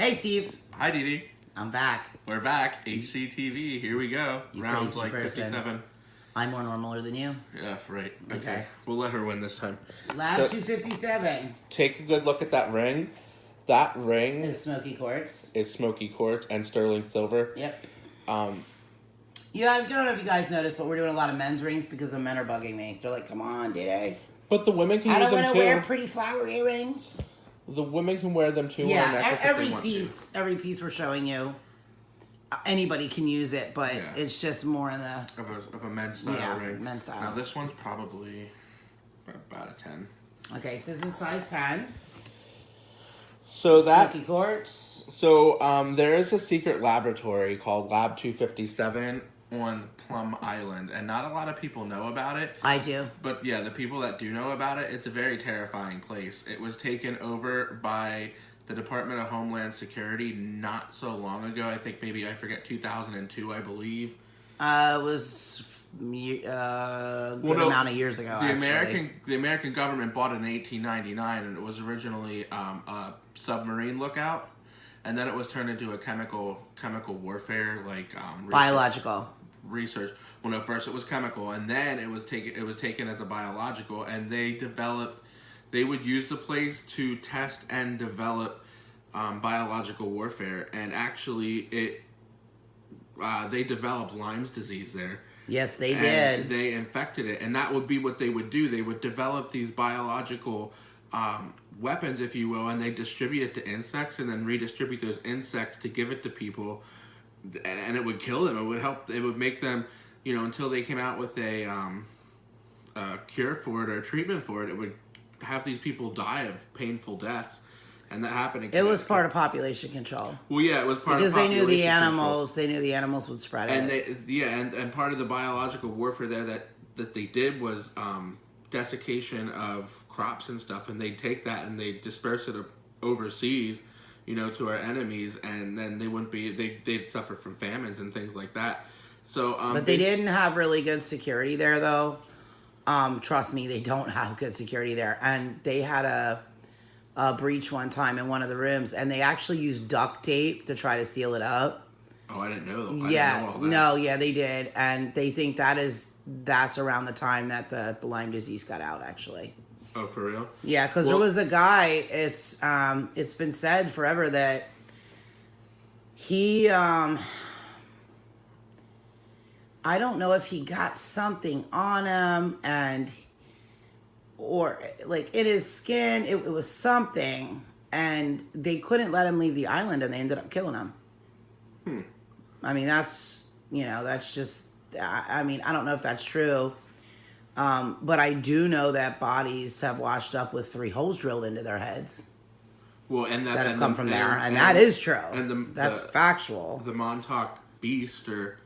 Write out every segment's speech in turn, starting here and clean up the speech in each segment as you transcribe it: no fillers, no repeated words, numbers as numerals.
Hey, Steve. Hi, Dee Dee. I'm back. We're back. HCTV. Here we go. You Rounds crazy like person. 57. I'm more normaler than you. Yeah, right. Okay. Okay. We'll let her win this time. Lab So- 257 Take a good look at that ring. That ring is smoky quartz. is smoky quartz and sterling silver. Yep. Yeah, I don't know if you guys noticed, but we're doing a lot of men's rings because the men are bugging me. They're like, come on, Dede. but the women can I use don't them want too. to wear pretty flower earrings. The women can wear them too. on a Yeah, necklace if every they want piece we're showing you, anybody can use it, but Yeah. it's just more in the... to. Of a men's style ring. men's style. Now this one's probably about a 10. Okay, so this is size 10. So that Smoky quartz. So there is a secret laboratory called Lab 257 on Plum Island, and not a lot of people know about it. I do. But yeah, the people that do know about it, it's a very terrifying place. It was taken over by the Department of Homeland Security not so long ago. I think maybe, I forget, 2002, I believe. It was good amount of years ago. The American government bought it in 1899, and it was originally a submarine lookout, and then it was turned into a chemical warfare, like biological research. Well, no, first it was chemical, and then it was taken as a biological, and they would use the place to test and develop biological warfare, and actually they developed Lyme's disease there. Yes, they And did. they infected it, and that would be what they would do. They would develop these biological weapons, if you will, and they distribute it to insects, and then redistribute those insects to give it to people, and it would kill them. It would help. It would make them, until they came out with a cure for it or a treatment for it. It would have these people die of painful deaths, and that happened. It was part of population control. Well, yeah, it was part because of they knew the control. animals. They knew the animals would spread And it. and part of the biological warfare there that they did was desiccation of crops and stuff, and they'd take that and they disperse it overseas, to our enemies, and then they wouldn't be they'd suffer from famines and things like that. So, but they didn't have really good security there, though. Trust me, they don't have good security there, and they had a breach one time in one of the rooms, and they actually used duct tape to try to seal it up. Oh, I didn't know that. They did, and they think that's around the time that the Lyme disease got out, actually. Oh, for real? Yeah, because there was a guy. It's been said forever that he I don't know if he got something on him or like in his skin. It was something, and they couldn't let him leave the island, and they ended up killing him. I mean, that's just. I mean, I don't know if that's true. But I do know that bodies have washed up with 3 holes drilled into their heads. Well, and that have come from there, and that is true. And that's factual. The Montauk Beast or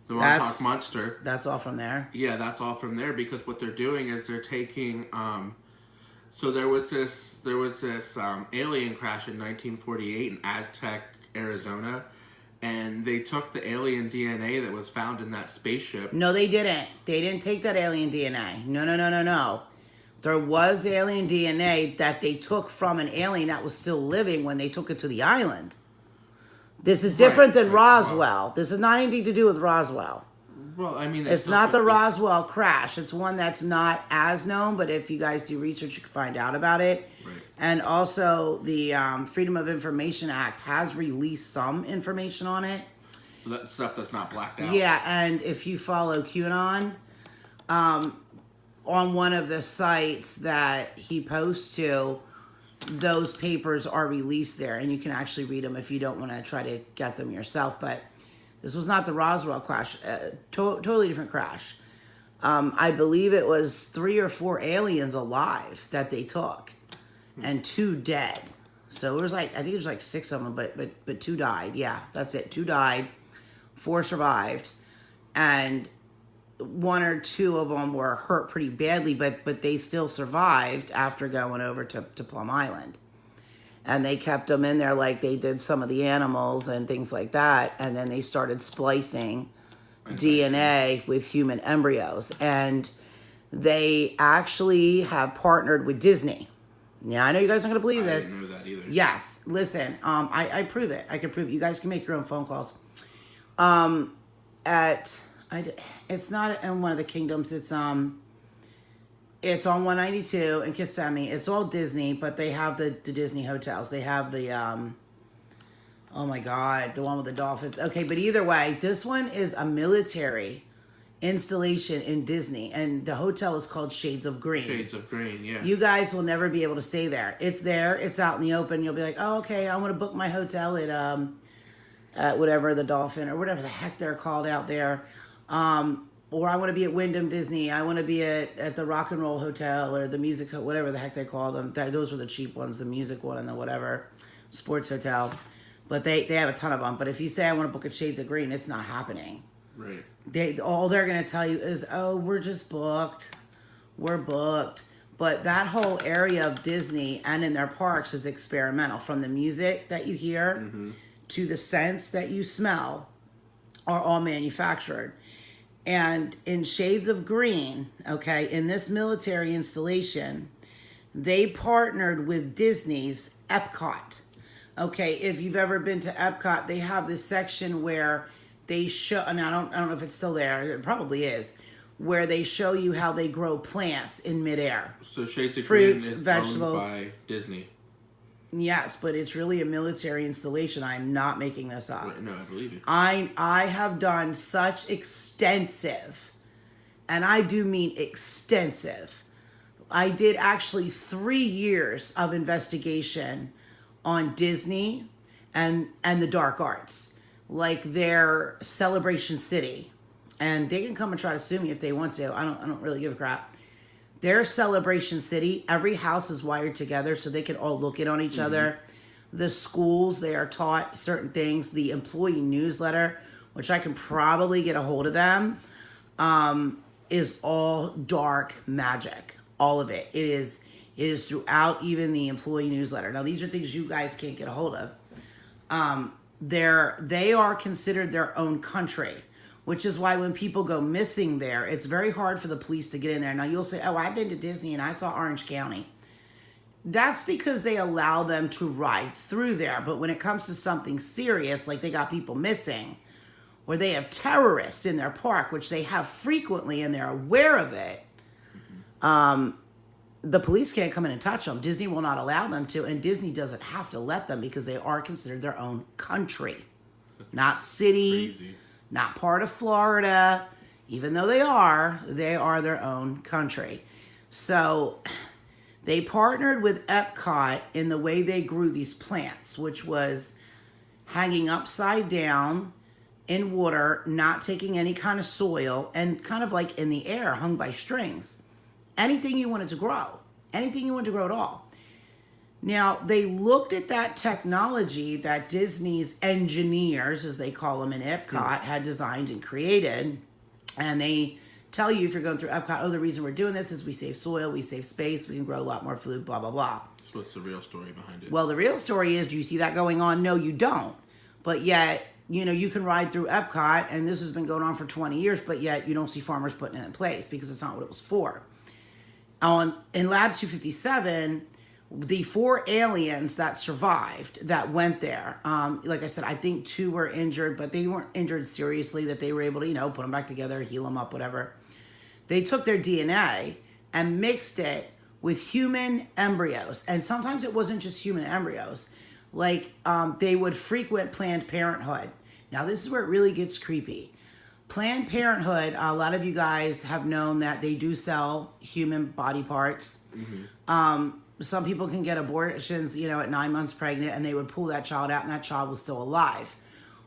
the Montauk Monster. That's all from there. Yeah, that's all from there, because what they're doing is they're taking. So there was this alien crash in 1948 in Aztec, Arizona. And they took the alien DNA that was found in that spaceship. No, they didn't. They didn't take that alien DNA. No. There was alien DNA that they took from an alien that was still living when they took it to the island. This is different than Roswell. Well, this has not anything to do with Roswell. Well, I mean... It's not the Roswell crash. It's one that's not as known, but if you guys do research, you can find out about it. Right. And also, the Freedom of Information Act has released some information on it. That stuff that's not blacked out. Yeah, and if you follow QAnon, on one of the sites that he posts to, those papers are released there, and you can actually read them if you don't want to try to get them yourself. But this was not the Roswell crash. Totally different crash. I believe it was 3 or 4 aliens alive that they took, and 2 dead. So it was I think it was 6 of them, but 2 died. Yeah, that's it. 2 died, 4 survived, and 1 or 2 of them were hurt pretty badly, but they still survived after going over to Plum Island. And they kept them in there like they did some of the animals and things like that. And then they started splicing DNA with human embryos. And they actually have partnered with Disney. Yeah, I know you guys aren't going to believe I this. didn't know that either. Yes, listen, I prove it. I can prove it. You guys can make your own phone calls. It's not in one of the kingdoms. It's on 192 in Kissimmee. It's all Disney, but they have the Disney hotels. They have the oh my God, the one with the dolphins. Okay, but either way, this one is a military installation in Disney, and the hotel is called Shades of Green. Shades of Green, yeah. You guys will never be able to stay there. It's there. It's out in the open. You'll be like, oh, okay, I want to book my hotel at whatever the Dolphin or whatever the heck they're called out there. Or I want to be at Wyndham Disney. I want to be at the Rock and Roll Hotel or the Music, whatever the heck they call them. Those are the cheap ones, the music one and the whatever sports hotel. But they have a ton of them. But if you say I want to book at Shades of Green, it's not happening. Right. All they're going to tell you is, oh, we're just booked. We're booked. But that whole area of Disney and in their parks is experimental. From the music that you hear to the scents that you smell are all manufactured. And in Shades of Green, okay, in this military installation, they partnered with Disney's Epcot. Okay, if you've ever been to Epcot, they have this section where they show, and I don't know if it's still there, it probably is, where they show you how they grow plants in midair. So Shades of Fruits, Green is vegetables. owned by Disney. Yes, but it's really a military installation. I'm not making this up. Right, no, I believe you. I have done such extensive, and I do mean extensive. I did actually 3 years of investigation on Disney and the dark arts, like their Celebration City, and they can come and try to sue me if they want to. I don't really give a crap. Their Celebration City, every house is wired together so they can all look in on each other. The schools, they are taught certain things. The employee newsletter, which I can probably get a hold of them, is all dark magic. All of it. It is throughout even the employee newsletter. Now, these are things you guys can't get a hold of. They are considered their own country, which is why when people go missing there, it's very hard for the police to get in there. Now, you'll say, oh, I've been to Disney and I saw Orange County. That's because they allow them to ride through there. But when it comes to something serious, like they got people missing, or they have terrorists in their park, which they have frequently and they're aware of it, the police can't come in and touch them. Disney will not allow them to, and Disney doesn't have to let them because they are considered their own country. Not city, Crazy. not part of Florida. Even though they are their own country. So they partnered with Epcot in the way they grew these plants, which was hanging upside down in water, not taking any kind of soil, and kind of like in the air, hung by strings. Anything you wanted to grow. Anything you wanted to grow at all. Now, they looked at that technology that Disney's engineers, as they call them in Epcot, had designed and created. And they tell you if you're going through Epcot, oh, the reason we're doing this is we save soil, we save space, we can grow a lot more food, blah, blah, blah. So what's the real story behind it? Well, the real story is, do you see that going on? No, you don't. But yet, you can ride through Epcot, and this has been going on for 20 years, but yet you don't see farmers putting it in place because it's not what it was for. In Lab 257, the 4 aliens that survived that went there, like I said, I think 2 were injured, but they weren't injured seriously, that they were able to, put them back together, heal them up, whatever. They took their DNA and mixed it with human embryos. And sometimes it wasn't just human embryos. Like, they would frequent Planned Parenthood. Now, this is where it really gets creepy. Planned Parenthood, a lot of you guys have known that they do sell human body parts. Some people can get abortions, at 9 months pregnant, and they would pull that child out and that child was still alive.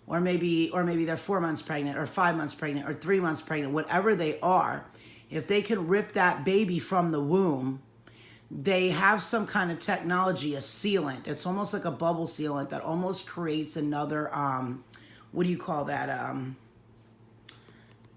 Or maybe they're 4 months pregnant or 5 months pregnant or 3 months pregnant, whatever they are. If they can rip that baby from the womb, they have some kind of technology, a sealant. It's almost like a bubble sealant that almost creates another, what do you call that?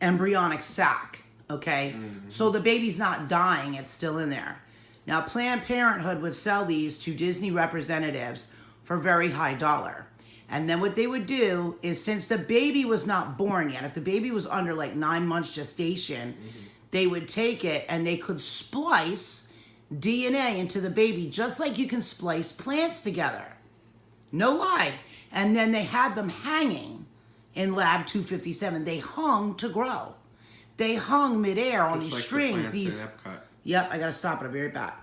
Embryonic sac, okay? So the baby's not dying, it's still in there. Now, Planned Parenthood would sell these to Disney representatives for very high dollar. And then what they would do is, since the baby was not born yet, if the baby was under like 9 months gestation, they would take it and they could splice DNA into the baby, just like you can splice plants together. No lie. And then they had them hanging in Lab 257. They hung to grow. They hung midair on these Just like the strings. plants in These. Epcot. Yep, I gotta stop it. I'll be right back.